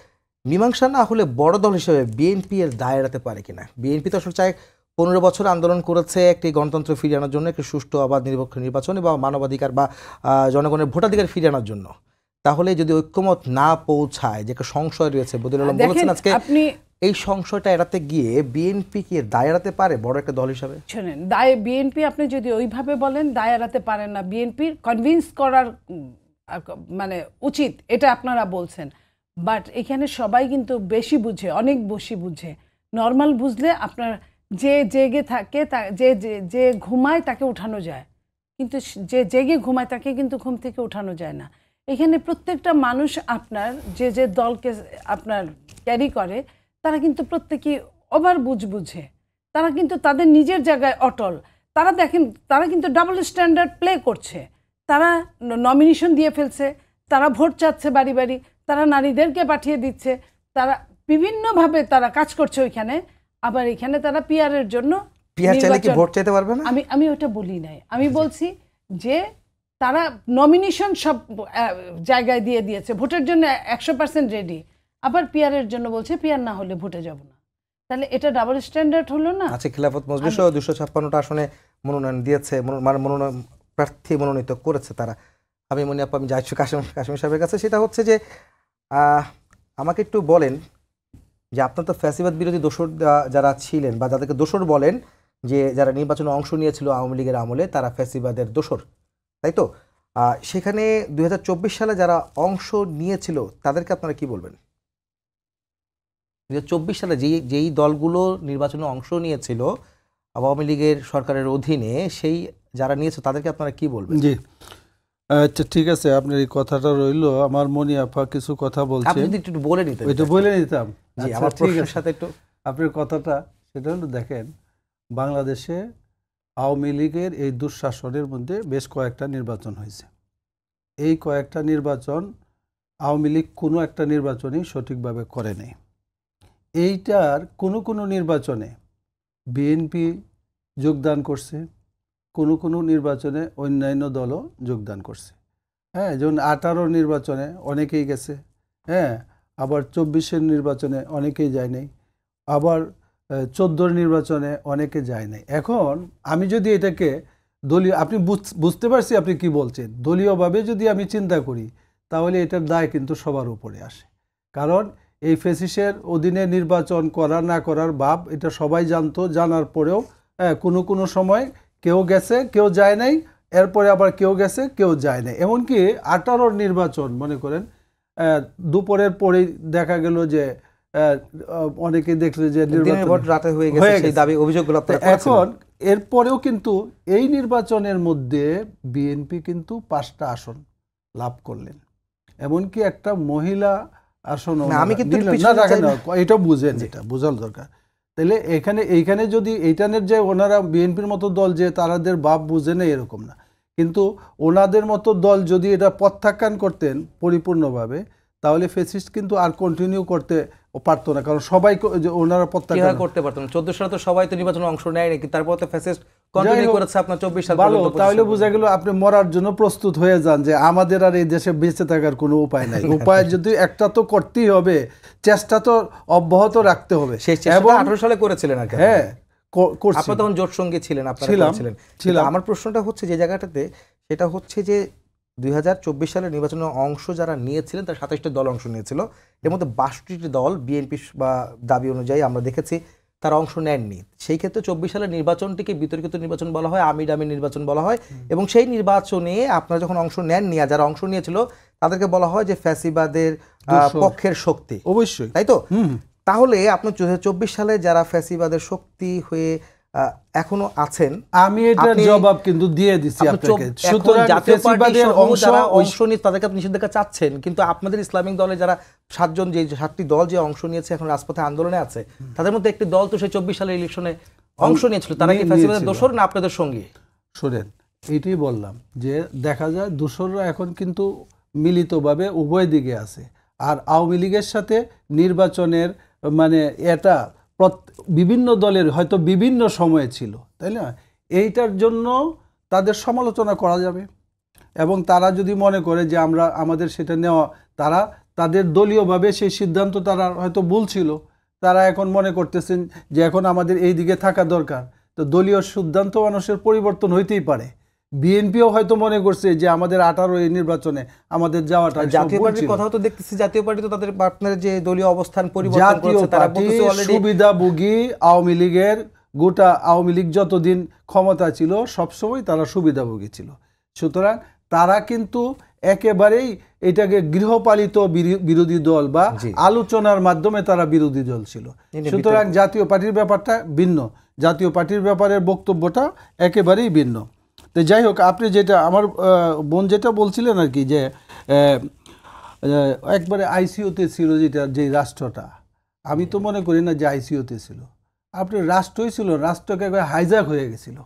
Speaker 1: মীমাংসা না হলে বড় দল হিসেবে বিএনপি এর দায় এড়াতে পারে কিনা? বিএনপি তো আসলে চায় 15 বছর আন্দোলন করেছে একটি গণতন্ত্র ফিরিয়ে আনার জন্য, একটি সুষ্ঠু অবাধ নিরপেক্ষ নির্বাচন বা মানবাধিকার বা জনগণের ভোটাধিকার ফিরিয়ে আনার জন্য। তাহলে যদি ঐক্যমত না পৌঁছায়, যে সংশয় রয়েছে, বদিউল আলম বলেছেন আজকে, এই সংশয়টা এড়াতে গিয়ে বিএনপি কি দায় এড়াতে পারে বড় একটা দল হিসাবে?
Speaker 3: শুনেন, দায় বিএনপি আপনি যদি ওইভাবে বলেন দায় এড়াতে পারেন না। বিএনপির কনভিন্স করার মানে উচিত, এটা আপনারা বলছেন, বাট এখানে সবাই কিন্তু বেশি বুঝে, অনেক বেশি বুঝে। নর্মাল বুঝলে আপনার যে জেগে থাকে, যে ঘুমায় তাকে উঠানো যায়, কিন্তু যে জেগে ঘুমায় তাকে কিন্তু ঘুম থেকে উঠানো যায় না। এখানে প্রত্যেকটা মানুষ আপনার যে দলকে আপনার ক্যারি করে, তারা কিন্তু প্রত্যেকেই ওভার বুঝে, তারা কিন্তু তাদের নিজের জায়গায় অটল। তারা দেখেন, তারা কিন্তু ডাবল স্ট্যান্ডার্ড প্লে করছে। তারা নমিনেশন দিয়ে ফেলছে, তারা ভোট চাচ্ছে বাড়ি বাড়ি, তারা নারীদেরকে পাঠিয়ে দিচ্ছে, তারা বিভিন্নভাবে তারা কাজ করছে ওইখানে। আবার এখানে তারা পিআরের জন্য
Speaker 1: ভোট চাইতে পারবে না।
Speaker 3: আমি ওটা বলি নাই, আমি বলছি যে তারা নমিনেশন সব জায়গায় দিয়ে দিয়েছে, ভোটের জন্য 100% রেডি, আবার পিআরের জন্য বলছে পিআর না হলে ভোটে যাব না। তাহলে এটা ডাবল স্ট্যান্ডার্ড হলো না?
Speaker 1: আচ্ছা, খিলাফত মজলিস 256টা আসনে মনোনয়ন দিয়েছে, মানে মনোনয়ন প্রার্থী মনোনীত করেছে তারা। আমি মনে আমি যাচ্ছি কাশিম সাহেবের কাছে, সেটা হচ্ছে যে আমাকে একটু বলেন যে আপনার তো ফ্যাসিবাদ বিরোধী দোসর যারা ছিলেন বা যাদেরকে দোসর বলেন, যে যারা নির্বাচনে অংশ নিয়েছিল আওয়ামী লীগের আমলে, তারা ফ্যাসিবাদের দোসর, তাই তো? সেখানে 2024 সালে যারা অংশ নিয়েছিল তাদেরকে আপনারা কি বলবেন? 2024 সালে যেই দলগুলো নির্বাচনে অংশ নিয়েছিল আওয়ামী লীগের সরকারের অধীনে, সেই যারা নিয়েছে তাদেরকে আপনারা কি বলবেন?
Speaker 2: জি, আচ্ছা ঠিক আছে, আপনার এই কথাটা রইলো। আমার মনি আপা কিছু কথা বলছে,
Speaker 1: আপনি যদি একটু বলে নিতেন।
Speaker 2: ওইটা বলে নিতাম।
Speaker 1: জি,
Speaker 2: আচ্ছা,
Speaker 1: আমার
Speaker 2: ঠিক
Speaker 1: প্রশ্নের
Speaker 2: আছে।
Speaker 1: সাথে একটু
Speaker 2: আপনার কথাটা সেটা হলো, দেখেন বাংলাদেশে আওয়ামী লীগের এই দুঃশাসনের মধ্যে বেশ কয়েকটা নির্বাচন হয়েছে। এই কয়েকটা নির্বাচন আওয়ামী লীগ কোনো একটা নির্বাচনই সঠিকভাবে করে নেই। এইটার কোনো নির্বাচনে বিএনপি যোগদান করছে, কোনো নির্বাচনে অন্যান্য দলও যোগদান করছে। হ্যাঁ, যেমন 18 নির্বাচনে অনেকেই গেছে, হ্যাঁ, আবার 24-এর নির্বাচনে অনেকেই যায় নাই, আবার 14 নির্বাচনে অনেকে যায় নাই। এখন আমি যদি এটাকে দলীয়, আপনি বুঝতে পারছি আপনি কি বলছেন, দলীয়ভাবে যদি আমি চিন্তা করি তাহলে এটার দায় কিন্তু সবার উপরে আসে। কারণ এই ফ্যাসিস্টের অধীনে নির্বাচন করা না করার ভাব এটা সবাই জানতো, জানার পরেও কোনো সময় কেউ গেছে কেউ যায় নাই, এরপরে আবার কেউ গেছে কেউ যায় নাই। এমনকি 18 নির্বাচন মনে করেন দুপুরের পরেই দেখা গেল যে অনেকে দেখলে যে
Speaker 1: রাতে হয়ে গেছে, সেই দাবি অভিযোগগুলো আপনারা করেছেন।
Speaker 2: এখন এরপরেও কিন্তু এই নির্বাচনের মধ্যে বিএনপি কিন্তু 5টা আসন লাভ করলেন, এমনকি একটা মহিলা আসন।
Speaker 1: আমি কিন্তু
Speaker 2: এটা বুঝেন, এটা বোঝার দরকার। তাহলে এইখানে যদি এইটানের যে ওনারা বিএনপির মতো দল যে তাদের ভাব বুঝে নেই এরকম না, কিন্তু ওনাদের মতো দল যদি এটা প্রত্যাখ্যান করতেন পরিপূর্ণভাবে, তাহলে ফ্যাসিস্ট কিন্তু আর কন্টিনিউ করতে পারতো না। কারণ সবাই ওনারা প্রত্যাখ্যান
Speaker 1: করতে পারতেন। 14 সালে তো সবাই তো নির্বাচনে অংশ নেয় নাকি, তারপর তো ফ্যাসিস্ট কন্টিনিউ করেছে আপনার 24 সাল
Speaker 2: ভালো।
Speaker 1: পর্যন্ত।
Speaker 2: তাহলে বোঝা গেল আপনি মরার জন্য প্রস্তুত হয়ে যান, যে আমাদের আর এই দেশে বেঁচে থাকার কোনো উপায় নাই। উপায় যদি একটা তো করতেই হবে, চেষ্টা তো অব্যাহত রাখতে হবে।
Speaker 1: এবং 18 সালে করেছিলেন আর কি।
Speaker 2: হ্যাঁ,
Speaker 1: আপনি তখন জোট সঙ্গী ছিলেন, আপনারা ছিলেন। আমার প্রশ্নটা হচ্ছে যে জায়গাটাতে, সেটা হচ্ছে যে 2024 সালের নির্বাচনে অংশ যারা নিয়েছিলেন তার 27টা দল অংশ নিয়েছিল, এর মধ্যে 62টি দল বিএনপি বা দাবি অনুযায়ী আমরা দেখেছি তারা অংশ নেননি। সেই ক্ষেত্রে 24 সালের নির্বাচনটিকে বিতর্কিত নির্বাচন বলা হয়, আমিডামি নির্বাচন বলা হয়, এবং সেই নির্বাচনে আপনারা যখন অংশ নেননি, যারা অংশ নিয়েছিল তাদেরকে বলা হয় যে ফ্যাসিবাদের পক্ষের শক্তি।
Speaker 2: অবশ্যই,
Speaker 1: তাই তো? তাহলে আপনার 2024 সালে যারা ফ্যাসিবাদের শক্তি হয়ে এখনো আছেন,
Speaker 2: আমি এটার জবাব কিন্তু দিয়ে দিছি আপনাকে।
Speaker 1: সুতরাং জাতীয় পার্টির অংশ নিয়ে তাদেরকে আপনি নিষেধাজ্ঞা চাচ্ছেন, কিন্তু আপনাদের ইসলামিক দলে যারা 7টি দল যে অংশ নিয়েছে এখন রাজপথে আন্দোলনে আছে, তাদের মধ্যে একটি দল তো সেই 24 সালের ইলেকশনে অংশ নিয়েছিল, তারা কি ফ্যাসিবাদের দোসর না আপনাদের সঙ্গী?
Speaker 2: শুনেন, এইটাই বললাম যে দেখা যায় দোসররা এখন কিন্তু মিলিতভাবে উভয় দিকে আছে। আর আওয়ামী লীগের সাথে নির্বাচনের মানে এটা বিভিন্ন দলের হয়তো বিভিন্ন সময়ে ছিল, তাই না? এইটার জন্য তাদের সমালোচনা করা যাবে, এবং তারা যদি মনে করে যে আমাদের সেটা নেওয়া, তাদের দলীয়ভাবে সেই সিদ্ধান্ত তারা হয়তো ভুল ছিল, তারা এখন মনে করতেছেন যে এখন আমাদের এই দিকে থাকা দরকার। তো দলীয় সিদ্ধান্ত মানুষের পরিবর্তন হইতেই পারে। বিএনপিও হয়তো মনে করছে যে আমাদের 18 এই নির্বাচনে আমাদের যাওয়াটা
Speaker 1: জাতীয় পার্টির কথা তো দেখতেছি, জাতীয় পার্টি তো তাদের পার্টনারের যে দলীয় অবস্থান পরিবর্তন করেছে, তারা বলতেছে অলরেডি
Speaker 2: সুবিধাভোগী আওয়ামী লীগের, গোটা আওয়ামী লীগ যতদিন ক্ষমতা ছিল সবসময় তারা সুবিধাভোগী ছিল। সুতরাং তারা কিন্তু একেবারেই এটাকে গৃহপালিত বিরোধী দল বা আলোচনার মাধ্যমে তারা বিরোধী দল ছিল। সুতরাং জাতীয় পার্টির ব্যাপারটা ভিন্ন, জাতীয় পার্টির ব্যাপারের বক্তব্যটা একেবারেই ভিন্ন। তো যাই হোক, আপনি যেটা আমার বোন যেটা বলছিলেন আর কি, যে একবারে আইসিইউতে ছিল যে রাষ্ট্রটা, আমি তো মনে করি না যে আইসিইউতে ছিল। আপনার রাষ্ট্রই ছিল, রাষ্ট্রকে একবার হাইজ্যাক হয়ে গেছিল।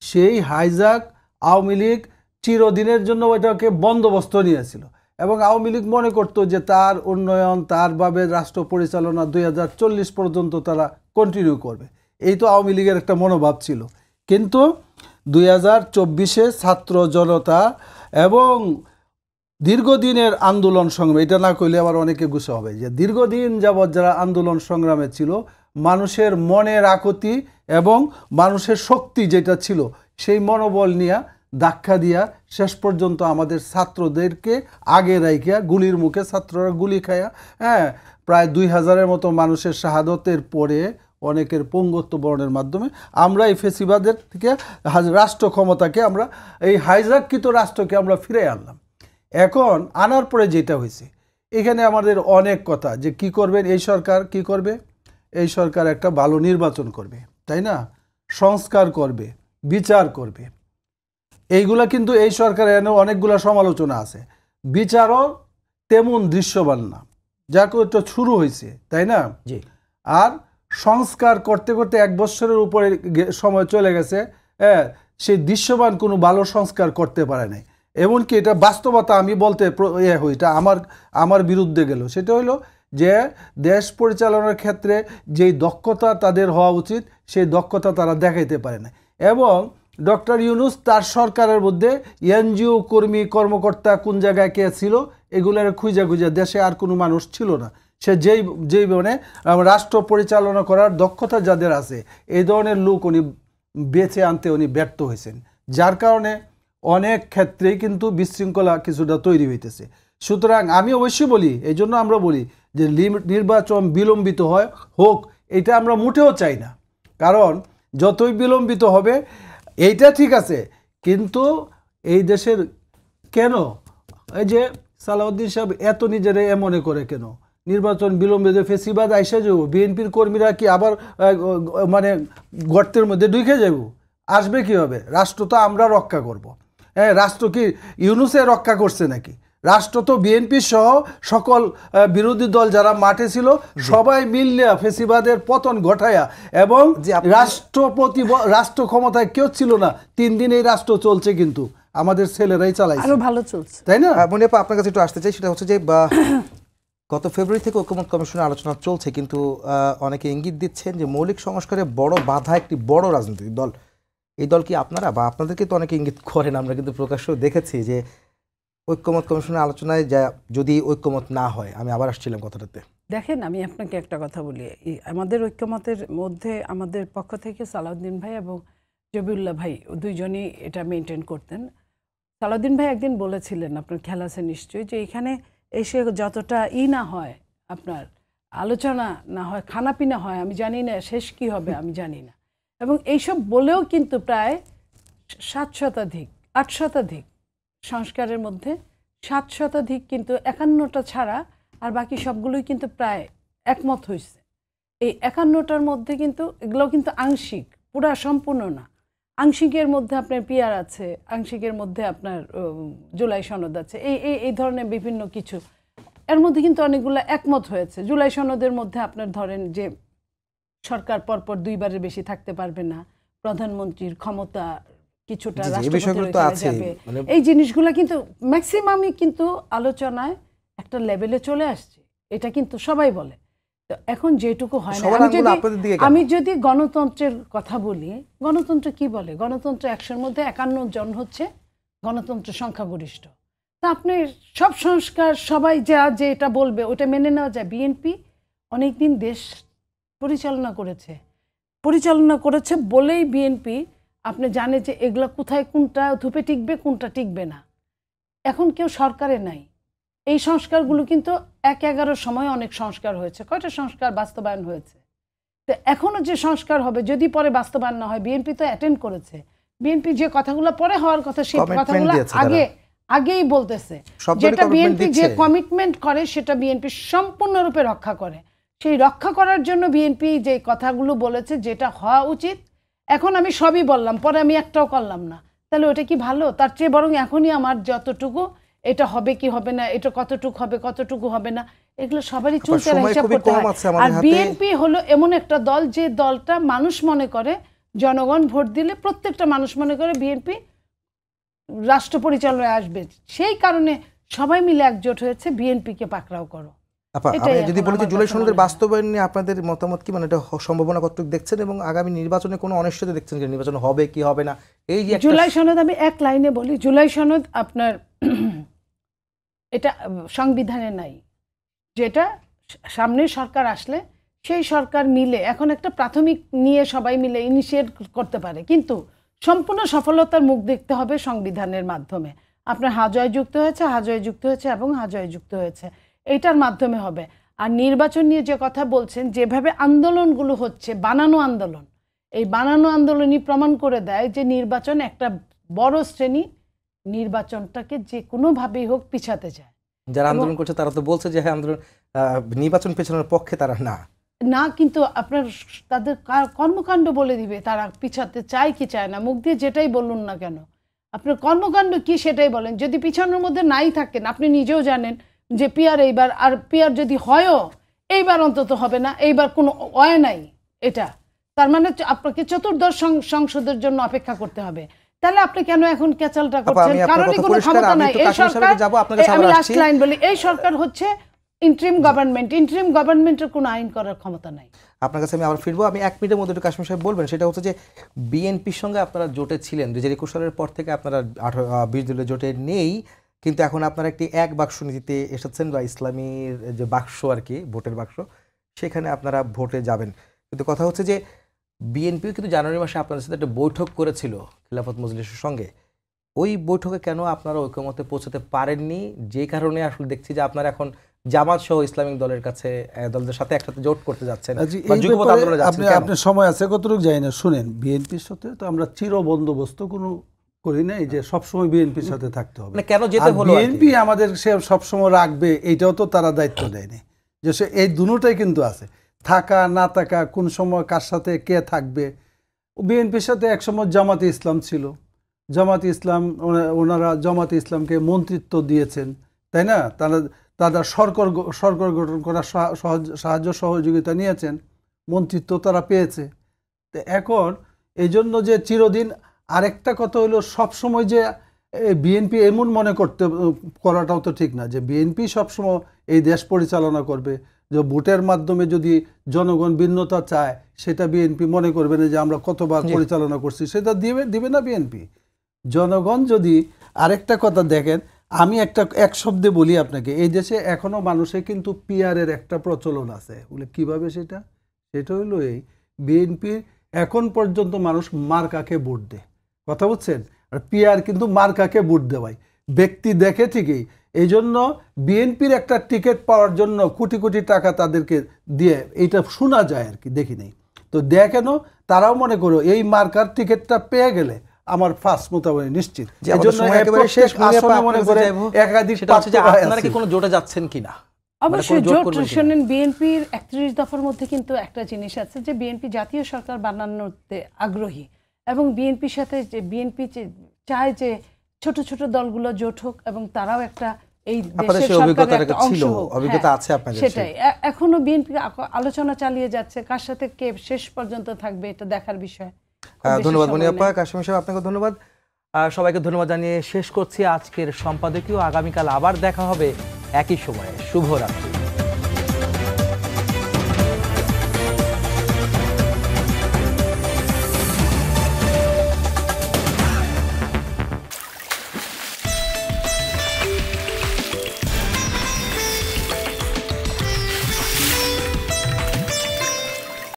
Speaker 2: সেই হাইজ্যাক আওয়ামী লীগ চিরদিনের জন্য ওইটাকে বন্দোবস্ত নিয়েছিল, এবং আওয়ামী লীগ মনে করতো যে তার উন্নয়ন, তারভাবে রাষ্ট্র পরিচালনা 2040 পর্যন্ত তারা কন্টিনিউ করবে। এই তো আওয়ামী লীগের একটা মনোভাব ছিল। কিন্তু 2024-এ ছাত্র জনতা এবং দীর্ঘদিনের আন্দোলন সংগ্রাম, এটা না করলে আবার অনেকে গুছা হবে, যে দীর্ঘদিন যাবৎ যারা আন্দোলন সংগ্রামে ছিল, মানুষের মনের আকুতি এবং মানুষের শক্তি যেটা ছিল, সেই মনোবল নিয়ে ধাক্কা দিয়া শেষ পর্যন্ত আমাদের ছাত্রদেরকে আগে রাইখা গুলির মুখে ছাত্ররা গুলি খায়া, হ্যাঁ, প্রায় 2000-এর মতো মানুষের শাহাদতের পরে অনেকের পঙ্গুত্ব বরণের মাধ্যমে আমরা এই ফেসিবাদের থেকে রাষ্ট্র ক্ষমতাকে আমরা এই হাইজাককৃত রাষ্ট্রকে আমরা ফিরে আনলাম। এখন আনার পরে যেটা হয়েছে, এখানে আমাদের অনেক কথা যে কি করবেন এই সরকার, কি করবে এই সরকার, একটা ভালো নির্বাচন করবে, তাই না, সংস্কার করবে, বিচার করবে, এইগুলা কিন্তু এই সরকারের এনে অনেকগুলা সমালোচনা আছে। বিচারও তেমন দৃশ্যমান না, যা তো শুরু হয়েছে, তাই না।
Speaker 1: জি।
Speaker 2: আর সংস্কার করতে করতে 1 বছরের উপরে সময় চলে গেছে, হ্যাঁ, সেই দৃশ্যমান কোনো ভালো সংস্কার করতে পারে নাই। এমনকি এটা বাস্তবতা আমি বলতে হই, এটা আমার বিরুদ্ধে গেল। সেটা হলো যে দেশ পরিচালনার ক্ষেত্রে যেই দক্ষতা তাদের হওয়া উচিত সেই দক্ষতা তারা দেখাইতে পারে না। এবং ডক্টর ইউনূস তার সরকারের মধ্যে এনজিও কর্মী কর্মকর্তা কোন জায়গায় কে ছিল এগুলোর খুঁজে দেশে আর কোনো মানুষ ছিল না। সে যেই মানে রাষ্ট্র পরিচালনা করার দক্ষতা যাদের আছে এই ধরনের লোক উনি বেছে আনতে উনি ব্যর্থ হয়েছেন, যার কারণে অনেক ক্ষেত্রেই কিন্তু বিশৃঙ্খলা কিছুটা তৈরি হইতেছে। সুতরাং আমি অবশ্যই বলি, এই জন্য আমরা বলি যে নির্বাচন বিলম্বিত হোক, এটা আমরা মোটেও চাই না। কারণ যতই বিলম্বিত হবে এইটা ঠিক আছে, কিন্তু এই দেশের কেন এই যে সালাউদ্দিন সাহেব এত নিজেরা মনে করে কেন নির্বাচন বিলম্বিত, ফেসিবাদ আইসা যাব, বিএনপির কর্মীরা কি আবার মানে গর্তের মধ্যে ঢুকে যাব? আসবে কি হবে? রাষ্ট্র তো আমরা রক্ষা করব। হ্যাঁ, রাষ্ট্র কি ইউনূসে রক্ষা করছে নাকি? রাষ্ট্র তো বিএনপি সহ সকল বিরোধী দল যারা মাঠে ছিল সবাই মিললে ফেসিবাদের পতন ঘটায়া, এবং রাষ্ট্র ক্ষমতায় কেউ ছিল না 3 দিন এই রাষ্ট্র চলছে, কিন্তু আমাদের ছেলেরাই চালাইছে,
Speaker 3: আরো ভালো চলছে,
Speaker 1: তাই না? মনিপা, আপনার কাছে একটু আসতে চাই, সেটা হচ্ছে যে গত ফেব্রুয়ারি থেকে ঐকমত্য কমিশনের আলোচনা চলছে, কিন্তু অনেকে ইঙ্গিত দিচ্ছেন যে মৌলিক সংস্কারে বড় বাধা একটি বড় রাজনৈতিক দল। এই দল কি আপনারা, বা আপনাদেরকে তো অনেকে ইঙ্গিত করেন, আমরা কিন্তু প্রকাশ্য দেখেছি যে ঐকমত্য কমিশনের আলোচনায় যদি ঐকমত না হয়, আমি আবার আসছিলাম কথাটাতে।
Speaker 3: দেখেন, আমি আপনাকে একটা কথা বলি, আমাদের ঐক্যমতের মধ্যে আমাদের পক্ষ থেকে সালাউদ্দিন ভাই এবং জবিউল্লাহ ভাই দুইজনই এটা মেনটেন করতেন। সালাউদ্দিন ভাই একদিন বলেছিলেন, আপনার খেয়াল আছে নিশ্চয়ই, যে এখানে এসে যতটা না হয়, আপনার আলোচনা না হয়, খানাপিনা হয়, আমি জানি না শেষ কি হবে, আমি জানি না। এবং এইসব বলেও কিন্তু প্রায় 7 শতাধিক 8 শতাধিক সংস্কারের মধ্যে 7 শতাধিক কিন্তু 51টা ছাড়া আর বাকি সবগুলোই কিন্তু প্রায় একমত হয়েছে। এই 51টার মধ্যে কিন্তু এগুলো কিন্তু আংশিক, পুরা সম্পূর্ণ না। আংশিকের মধ্যে আপনার পিআর আছে, আংশিকের মধ্যে আপনার জুলাই সনদ আছে, এই ধরনের বিভিন্ন কিছু। এর মধ্যে কিন্তু অনেকগুলো একমত হয়েছে। জুলাই সনদের মধ্যে আপনার ধরেন যে সরকার পরপর 2 বারের বেশি থাকতে পারবে না, প্রধানমন্ত্রীর ক্ষমতা কিছুটা রাষ্ট্রপতির যাবে, এই জিনিসগুলো কিন্তু ম্যাক্সিমামই কিন্তু আলোচনায় একটা লেভেলে চলে আসছে, এটা কিন্তু সবাই বলে। তো এখন যেটুকু হয় না, আমি যদি গণতন্ত্রের কথা বলি, গণতন্ত্র কি বলে? গণতন্ত্র 100-এর মধ্যে 51 জন হচ্ছে গণতন্ত্র সংখ্যাগরিষ্ঠ। তা আপনি সব সংস্কার সবাই যে এটা বলবে ওটা মেনে নেওয়া যায়? বিএনপি অনেকদিন দেশ পরিচালনা করেছে বলেই বিএনপি আপনি জানে যে এগুলা কোথায় কোনটা ধুপে টিকবে, কোনটা টিকবে না। এখন কেউ সরকারে নাই। এই সংস্কারগুলো কিন্তু 1-11 সময় অনেক সংস্কার হয়েছে। কয়টা সংস্কার বাস্তবায়ন হয়েছে? তো এখনো যে সংস্কার হবে যদি পরে বাস্তবায়ন না হয়, বিএনপি তো অ্যাটেন্ড করেছে। বিএনপি যে কথাগুলো পরে হওয়ার কথা সেই কথাগুলো আগেই বলতেছে। যেটা বিএনপি যে কমিটমেন্ট করে সেটা বিএনপি সম্পূর্ণরূপে রক্ষা করে। সেই রক্ষা করার জন্য বিএনপি যে কথাগুলো বলেছে যেটা হওয়া উচিত, এখন আমি সবই বললাম, পরে আমি একটাও করলাম না, তাহলে ওটা কি ভালো? তার চেয়ে বরং এখনই আমার যতটুকু এটা হবে কি হবে না, এটা কতটুকু হবে না, এগুলো সবারই চলতে হিসাব করতে হয়। আর বিএনপি হলো এমন একটা দল যে দলটা মানুষ মনে করে, জনগণ ভোট দিলে প্রত্যেকটা মানুষ মনে করে বিএনপি রাষ্ট্র পরিচালনায় আসবে। সেই কারণে সবাই মিলে একজোট হয়েছে বিএনপিকে পাকড়াও করো।
Speaker 1: যদি বলি যে জুলাই সনদের বাস্তবায়ন নিয়ে আপনাদের মতামত কি, মানে এটা সম্ভাবনা কতটুকু দেখছেন, এবং আগামী নির্বাচনে কোনো অনিশ্চয়তা দেখছেন যে নির্বাচন হবে কি হবে না? এই যে
Speaker 3: জুলাই সনদ, আমি এক লাইনে বলি, জুলাই সনদ আপনার এটা সংবিধানে নাই, যেটা সামনের সরকার আসলে সেই সরকার মিলে এখন একটা প্রাথমিক নিয়ে সবাই মিলে ইনিশিয়েট করতে পারে, কিন্তু সম্পূর্ণ সফলতার মুখ দেখতে হবে সংবিধানের মাধ্যমে। আপনার হাজয় যুক্ত হয়েছে, হাজয় যুক্ত হয়েছে এবং হাজয় যুক্ত হয়েছে, এইটার মাধ্যমে হবে। আর নির্বাচন নিয়ে যে কথা বলছেন, যেভাবে আন্দোলনগুলো হচ্ছে, বানানো আন্দোলন, এই বানানো আন্দোলনই প্রমাণ করে দেয় যে নির্বাচন একটা বড় শ্রেণী নির্বাচনটাকে যে কোনোভাবেই হোক পিছাতে চায়।
Speaker 1: যারা আন্দোলন করছে তারা তো বলছে যে হ্যাঁ আন্দোলন নির্বাচন পেছানোর পক্ষে তারা না,
Speaker 3: কিন্তু আপনার তাদের কর্মকাণ্ড বলে দিবে তারা পিছাতে চায় কি চায় না। মুখ দিয়ে যেটাই বলুন না কেন, আপনার কর্মকাণ্ড কি সেটাই বলেন। যদি পিছানোর মধ্যে নাই থাকেন, আপনি নিজেও জানেন যে পিয়ার এইবার, আর পিয়ার যদি হয়ও এইবার অন্তত হবে না, এইবার কোনো ওয়ে নাই এটা, তার মানে আপনাকে চতুর্দশ সংসদের জন্য অপেক্ষা করতে হবে। তাহলে আপনি কেন এখন ক্যাচালটা করছেন? কারণই কোনো ক্ষমতা নাই। এই সরকার, আমি লাস্ট লাইন বলি, এই সরকার হচ্ছে ইন্টারিম গভর্নমেন্ট, ইন্টারিম গভর্নমেন্টের কোনো আইন করার ক্ষমতা নাই।
Speaker 1: আপনার কাছে আমি আবার ফিরবো, আমি 1 মিনিটের মধ্যে একটু কাশ্মীর সাহেব বলবেন, সেটা হচ্ছে যে বিএনপির সঙ্গে আপনারা জোটে ছিলেন 2021 সালের পর থেকে, আপনারা 20 দলের জোটে নেই, কিন্তু এখন আপনারা একটি এক বাক্স নীতিতে এসেছেন, বা ইসলামীর যে বাক্স আর কি, ভোটের বাক্স, সেখানে আপনারা ভোটে যাবেন। কিন্তু কথা হচ্ছে যে বিএনপিও কিন্তু জানুয়ারি মাসে আপনাদের সাথে একটা বৈঠক করেছিল খিলাফত মজলিসের সঙ্গে। ওই বৈঠকে কেন আপনারা ঐকমত্যে পৌঁছাতে পারেননি? যে কারণে আসলে দেখছি যে আপনারা এখন জামাত সহ ইসলামিক দলের কাছে, দলদের সাথে একসাথে জোট করতে যাচ্ছেন।
Speaker 2: আপনি সময় আছে কতটুকু যাই না, শুনেন, বিএনপির সাথে তো আমরা চির বন্দোবস্ত কোনো করি নাই যে সবসময় বিএনপির সাথে থাকতে হবে।
Speaker 1: কেন যেতে হলো?
Speaker 2: বিএনপি আমাদের সে সবসময় রাখবে এইটাও তো তারা দায়িত্ব দেয়নি, যে সে এই দুটোটাই কিন্তু আছে, থাকা না থাকা, কোন সময় কার সাথে কে থাকবে। বিএনপির সাথে একসময় জামাতে ইসলাম ছিল, জামাতে ইসলাম, ওনারা জামাতে ইসলামকে মন্ত্রিত্ব দিয়েছেন, তাই না? তারা সরকার গঠন করার সাহায্য সহযোগিতা নিয়েছেন, মন্ত্রিত্ব তারা পেয়েছে। তো এখন এই জন্য যে চিরদিন, আরেকটা কথা হলো সবসময় যে বিএনপি এমন মনে করাটাও তো ঠিক না যে বিএনপি সবসময় এই দেশ পরিচালনা করবে, যে ভোটের মাধ্যমে যদি জনগণ ভিন্নতা চায় সেটা বিএনপি মনে করবে না যে আমরা কতবার পরিচালনা করছি, সেটা দিবে না বিএনপি। জনগণ যদি, আরেকটা কথা দেখেন, আমি এক শব্দে বলি আপনাকে, এই দেশে এখনো মানুষে কিন্তু পিয়ারের একটা প্রচলন আছে। বলে কিভাবে সেটা হলো এই বিএনপি এখন পর্যন্ত মানুষ মার্কাকে ভোট দেয়, কথা বুঝছেন? আর পিয়ার কিন্তু মার্কাকে ভোট দেওয়ায় ব্যক্তি দেখে ঠিকই। এই জন্য বিএনপির একটা টিকিট পাওয়ার জন্য কোটি কোটি টাকা তাদেরকে দিয়ে, এইটা শোনা যায় আর কি, দেখি নাই তো। কেন তারাও মনে করো এই মার্কার টিকিটটা পেয়ে গেলে আমার ফার্স্ট মোতাবেক নিশ্চিত।
Speaker 1: আপনারা কি কোনো জোটে যাচ্ছেন কিনা?
Speaker 3: অবশ্যই জোট শোনেন, বিএনপির 31 দফার মধ্যে কিন্তু একটা জিনিস আছে যে বিএনপি জাতীয় সরকার বানানোতে আগ্রহী, এবং বিএনপির সাথে যে বিএনপি চায় যে ছোট ছোট দলগুলো জোট হোক এবং তারাও একটা এই দেশের সরকারের একটা অংশ হোক।
Speaker 1: অভিজ্ঞতা আছে আপনাদের?
Speaker 3: সেটাই, এখনো বিএনপি আলোচনা চালিয়ে যাচ্ছে, কার সাথে কে শেষ পর্যন্ত থাকবে এটা দেখার বিষয়।
Speaker 1: ধন্যবাদ মনিয়াপ্পা। কাশিম সাহেব আপনাকে ধন্যবাদ। সবাইকে ধন্যবাদ জানিয়ে শেষ করছি আজকের সম্পাদকীয়। আগামীকাল আবার দেখা হবে একই সময়ে। শুভরাত্রি।